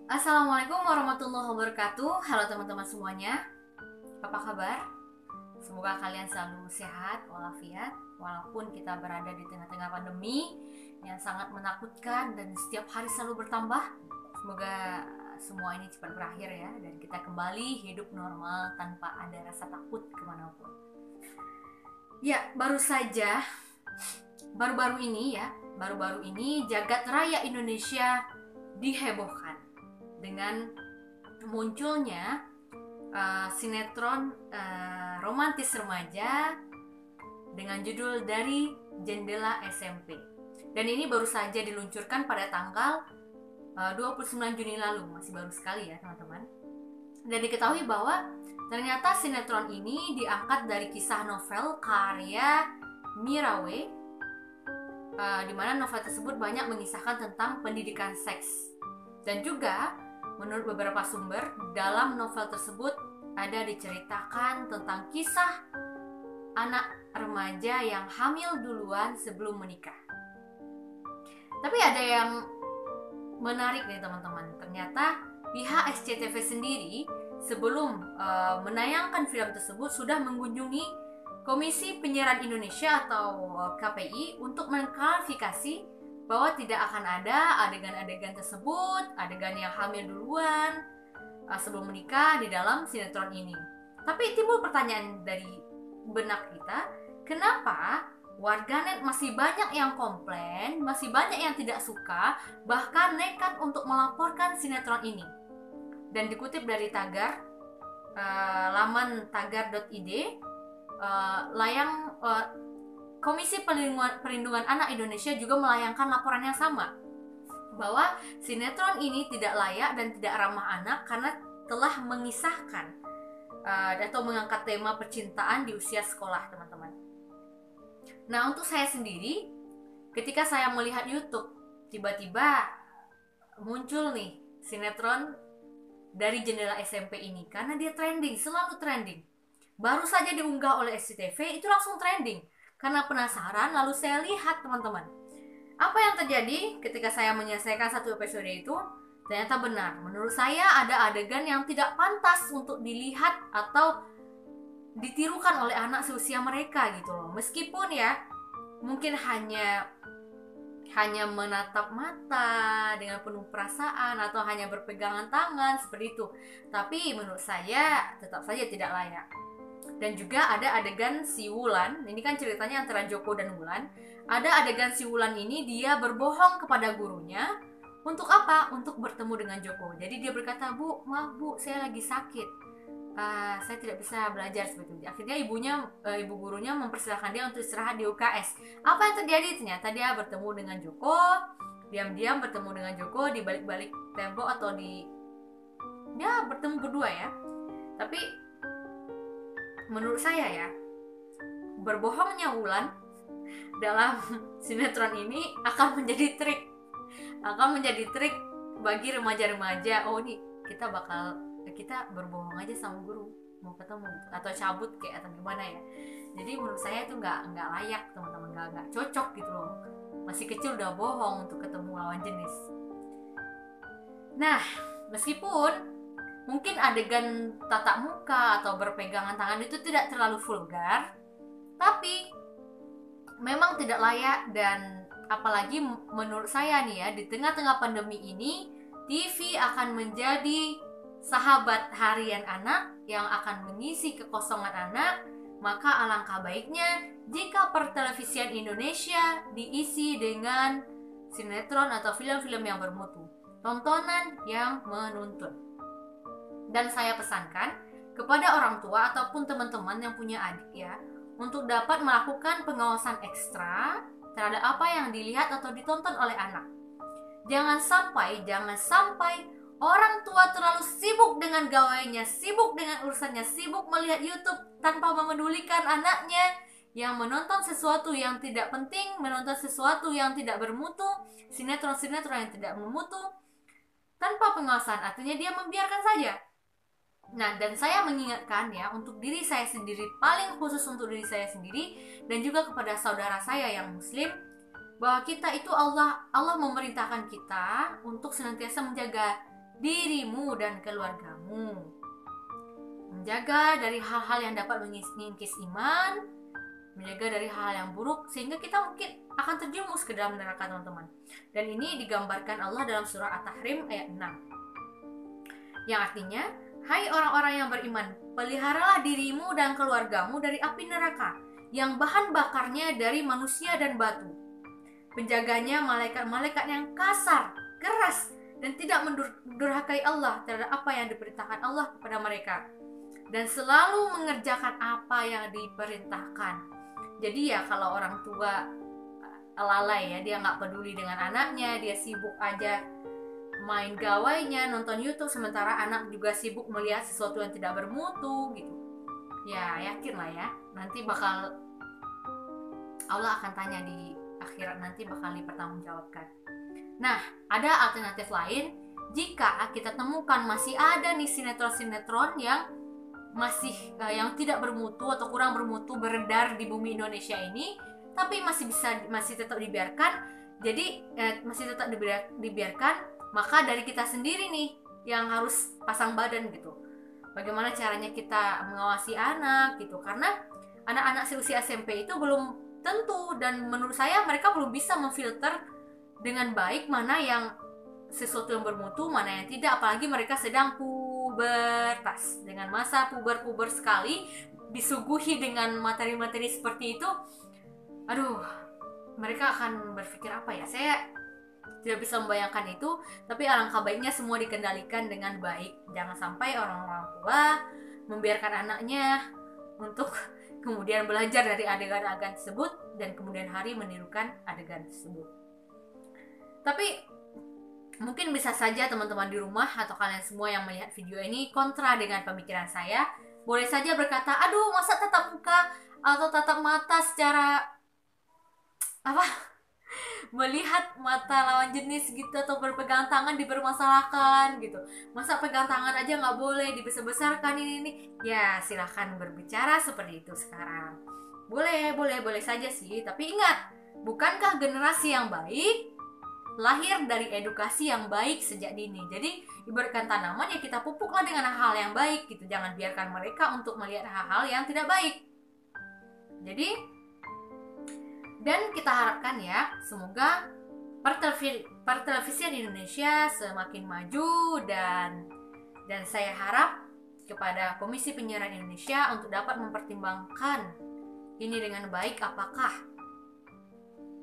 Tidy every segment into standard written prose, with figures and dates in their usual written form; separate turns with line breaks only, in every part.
Assalamualaikum warahmatullahi wabarakatuh. Halo teman-teman semuanya. Apa kabar? Semoga kalian selalu sehat walafiat walaupun kita berada di tengah-tengah pandemi yang sangat menakutkan dan setiap hari selalu bertambah. Semoga semua ini cepat berakhir ya, dan kita kembali hidup normal tanpa ada rasa takut kemanapun. Ya, baru-baru ini jagat raya Indonesia dihebohkan dengan munculnya sinetron romantis remaja dengan judul Dari Jendela SMP. Dan ini baru saja diluncurkan pada tanggal 29 Juni lalu, masih baru sekali ya teman-teman. Dan diketahui bahwa ternyata sinetron ini diangkat dari kisah novel karya Mirawe, di mana novel tersebut banyak mengisahkan tentang pendidikan seks. Dan juga menurut beberapa sumber, dalam novel tersebut ada diceritakan tentang kisah anak remaja yang hamil duluan sebelum menikah. Tapi ada yang menarik nih teman-teman. Ternyata pihak SCTV sendiri sebelum menayangkan film tersebut sudah mengunjungi Komisi Penyiaran Indonesia atau KPI untuk mengklarifikasi bahwa tidak akan ada adegan-adegan tersebut, adegan yang hamil duluan sebelum menikah di dalam sinetron ini. Tapi timbul pertanyaan dari benak kita, kenapa warganet masih banyak yang komplain, masih banyak yang tidak suka, bahkan nekat untuk melaporkan sinetron ini. Dan dikutip dari Tagar, laman tagar.id, Komisi Perlindungan Anak Indonesia juga melayangkan laporan yang sama, bahwa sinetron ini tidak layak dan tidak ramah anak karena telah mengisahkan atau mengangkat tema percintaan di usia sekolah, teman-teman. Nah, untuk saya sendiri, ketika saya melihat YouTube, tiba-tiba muncul nih sinetron Dari Jendela SMP ini, karena dia trending, selalu trending. Baru saja diunggah oleh SCTV, itu langsung trending. Karena penasaran, lalu saya lihat teman-teman, apa yang terjadi ketika saya menyelesaikan satu episode itu. Ternyata benar, menurut saya ada adegan yang tidak pantas untuk dilihat atau ditirukan oleh anak seusia mereka gitu loh. Meskipun ya mungkin hanya menatap mata dengan penuh perasaan atau hanya berpegangan tangan seperti itu, tapi menurut saya tetap saja tidak layak. Dan juga ada adegan si Wulan, ini kan ceritanya antara Joko dan Wulan. Ada adegan si Wulan ini dia berbohong kepada gurunya. Untuk apa? Untuk bertemu dengan Joko. Jadi dia berkata, "Bu, maaf Bu, saya lagi sakit. Saya tidak bisa belajar," seperti itu. Akhirnya ibu gurunya mempersilahkan dia untuk istirahat di UKS. Apa yang terjadi? Ternyata dia bertemu dengan Joko, diam-diam bertemu dengan Joko di balik-balik tembok atau bertemu berdua ya. Tapi menurut saya ya, berbohongnya Wulan dalam sinetron ini akan menjadi trik bagi remaja-remaja. Oh, nih kita berbohong aja sama guru mau ketemu atau cabut kayak atau gimana ya. Jadi menurut saya itu nggak layak teman-teman, nggak cocok gitu loh. Masih kecil udah bohong untuk ketemu lawan jenis. Nah, meskipun mungkin adegan tatap muka atau berpegangan tangan itu tidak terlalu vulgar, tapi memang tidak layak. Dan apalagi menurut saya nih ya, di tengah-tengah pandemi ini, TV akan menjadi sahabat harian anak yang akan mengisi kekosongan anak. Maka alangkah baiknya jika pertelevisian Indonesia diisi dengan sinetron atau film-film yang bermutu, tontonan yang menuntun. Dan saya pesankan kepada orang tua ataupun teman-teman yang punya adik ya, untuk dapat melakukan pengawasan ekstra terhadap apa yang dilihat atau ditonton oleh anak. Jangan sampai orang tua terlalu sibuk dengan gawainya, sibuk dengan urusannya, sibuk melihat YouTube tanpa memedulikan anaknya yang menonton sesuatu yang tidak penting, menonton sesuatu yang tidak bermutu, sinetron-sinetron yang tidak bermutu tanpa pengawasan. Artinya dia membiarkan saja. Nah, dan saya mengingatkan ya, untuk diri saya sendiri, paling khusus untuk diri saya sendiri, dan juga kepada saudara saya yang muslim, bahwa kita itu Allah memerintahkan kita untuk senantiasa menjaga dirimu dan keluargamu. Menjaga dari hal-hal yang dapat mengikis iman, menjaga dari hal yang buruk, sehingga kita mungkin akan terjerumus ke dalam neraka, teman-teman. Dan ini digambarkan Allah dalam surah At-Tahrim ayat 6, yang artinya, hai orang-orang yang beriman, peliharalah dirimu dan keluargamu dari api neraka yang bahan bakarnya dari manusia dan batu. Penjaganya malaikat-malaikat yang kasar, keras, dan tidak mendurhakai Allah terhadap apa yang diperintahkan Allah kepada mereka, dan selalu mengerjakan apa yang diperintahkan. Jadi ya kalau orang tua lalai ya, dia nggak peduli dengan anaknya, dia sibuk aja main gawainya, nonton YouTube, sementara anak juga sibuk melihat sesuatu yang tidak bermutu gitu. Ya yakin lah ya, nanti bakal Allah akan tanya di akhirat, nanti bakal dipertanggungjawabkan. Nah, ada alternatif lain. Jika kita temukan masih ada nih sinetron-sinetron yang masih yang tidak bermutu atau kurang bermutu beredar di bumi Indonesia ini, tapi masih tetap dibiarkan. Jadi masih tetap dibiarkan, maka dari kita sendiri nih yang harus pasang badan gitu. Bagaimana caranya kita mengawasi anak gitu, karena anak-anak seusia SMP itu belum tentu, dan menurut saya mereka belum bisa memfilter dengan baik mana yang sesuatu yang bermutu, mana yang tidak. Apalagi mereka sedang pubertas, dengan masa puber sekali, disuguhi dengan materi-materi seperti itu. Aduh, mereka akan berpikir apa ya? Saya tidak bisa membayangkan itu. Tapi alangkah baiknya semua dikendalikan dengan baik. Jangan sampai orang-orang tua membiarkan anaknya untuk kemudian belajar dari adegan-adegan tersebut dan kemudian hari menirukan adegan tersebut. Tapi mungkin bisa saja teman-teman di rumah atau kalian semua yang melihat video ini kontra dengan pemikiran saya. Boleh saja berkata, aduh masa tatap muka atau tatap mata secara melihat mata lawan jenis gitu, atau berpegang tangan dipermasalahkan gitu. Masa pegang tangan aja nggak boleh, dibesar-besarkan ini. Ya silahkan berbicara seperti itu sekarang. Boleh saja sih. Tapi ingat, bukankah generasi yang baik lahir dari edukasi yang baik sejak dini? Jadi ibaratkan tanaman, ya kita pupuklah dengan hal yang baik gitu. Jangan biarkan mereka untuk melihat hal-hal yang tidak baik. Jadi dan kita harapkan ya, semoga pertelevisian Indonesia semakin maju, dan saya harap kepada Komisi Penyiaran Indonesia untuk dapat mempertimbangkan ini dengan baik. Apakah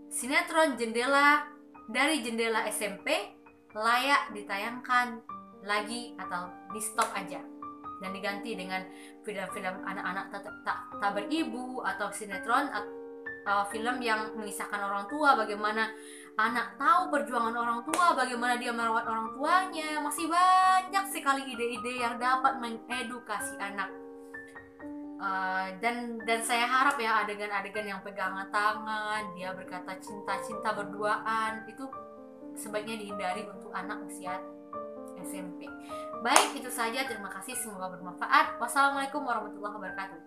sinetron dari jendela SMP layak ditayangkan lagi atau di stop aja dan diganti dengan film-film anak-anak tak beribu, atau sinetron film yang mengisahkan orang tua, bagaimana anak tahu perjuangan orang tua, bagaimana dia merawat orang tuanya. Masih banyak sekali ide-ide yang dapat mengedukasi anak. Dan saya harap ya, adegan-adegan yang pegangan tangan, dia berkata cinta-cinta berduaan, itu sebaiknya dihindari untuk anak usia SMP. Baik, itu saja. Terima kasih, semoga bermanfaat. Wassalamualaikum warahmatullahi wabarakatuh.